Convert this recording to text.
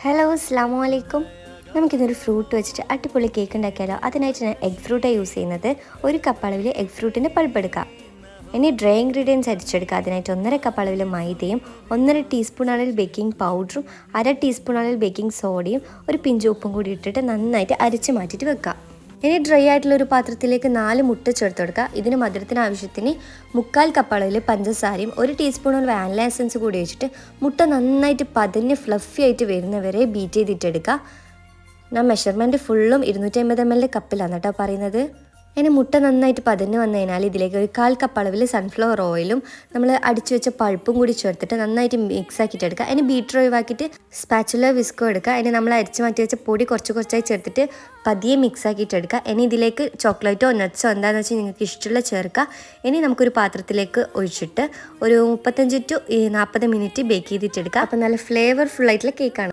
Hello അസ്സലാമു അലൈക്കും. നമുക്കിന്നൊരു ഫ്രൂട്ട് വെച്ചിട്ട് അടിപൊളി കേക്ക് ഉണ്ടാക്കിയാലോ. അതിനായിട്ട് ഞാൻ എഗ് ഫ്രൂട്ടാണ് യൂസ് ചെയ്യുന്നത്. ഒരു കപ്പ് അളവിൽ എഗ് ഫ്രൂട്ടിൻ്റെ പൾപ്പ് എടുക്കുക. ഇനി ഡ്രൈ ഇൻഗ്രീഡിയൻസ് അരിച്ചെടുക്കുക. അതിനായിട്ട് 1.5 കപ്പ് അളവിൽ മൈദയും 1.5 ടീസ്പൂൺ അളവിൽ ബേക്കിംഗ് പൗഡറും 1/2 ടീസ്പൂൺ അളവിൽ ബേക്കിംഗ് സോഡയും ഒരു പിഞ്ച് ഉപ്പും കൂടി ഇട്ടിട്ട് നന്നായിട്ട് അരിച്ച് മാറ്റിയിട്ട് വെക്കുക. ഇനി ഡ്രൈ ആയിട്ടുള്ള ഒരു പാത്രത്തിലേക്ക് 4 മുട്ട ചേർത്ത് കൊടുക്കുക. ഇതിന് മധുരത്തിന് ആവശ്യത്തിന് 1/4 കപ്പ് അളവിൽ പഞ്ചസാരയും 1 ടീസ്പൂൺ വാനില എസൻസ് കൂടി വെച്ചിട്ട് മുട്ട നന്നായിട്ട് പതിഞ്ഞ് ഫ്ലഫി ആയിട്ട് വരുന്നവരെ ബീറ്റ് ചെയ്തിട്ടെടുക്കുക. ഞാൻ മെഷർമെൻറ്റ് ഫുള്ളും 250 ml കപ്പിലാണ് കേട്ടോ പറയുന്നത്. ഇനി മുട്ട നന്നായിട്ട് പതിഞ്ഞ് വന്നു കഴിഞ്ഞാൽ ഇതിലേക്ക് ഒരു 1/4 കപ്പ് അളവിൽ സൺഫ്ലവർ ഓയിലും നമ്മൾ അടിച്ചു വെച്ച പൾപ്പും കൂടി ചേർത്തിട്ട് നന്നായിട്ട് മിക്സ് ആക്കിയിട്ട് എടുക്കുക. അതിന് ബീറ്റർ ഒഴിവാക്കിയിട്ട് സ്പാച്ചുല വിസ്കോ എടുക്കുക. അതിന് നമ്മൾ അരിച്ച് മാറ്റി വെച്ച പൊടി കുറച്ചായി ചേർത്തിട്ട് പതിയെ മിക്സ് ആക്കിയിട്ട് എടുക്കുക. ഇനി ഇതിലേക്ക് ചോക്ലേറ്റോ നട്ട്സോ എന്താണെന്ന് വെച്ചാൽ നിങ്ങൾക്ക് ഇഷ്ടമുള്ള ചേർക്കുക. ഇനി നമുക്കൊരു പാത്രത്തിലേക്ക് ഒഴിച്ചിട്ട് ഒരു 35 to 40 മിനിറ്റ് ബേക്ക് ചെയ്തിട്ടെടുക്കുക. അപ്പോൾ നല്ല ഫ്ലേവർഫുൾ ആയിട്ടുള്ള കേക്കാണ്.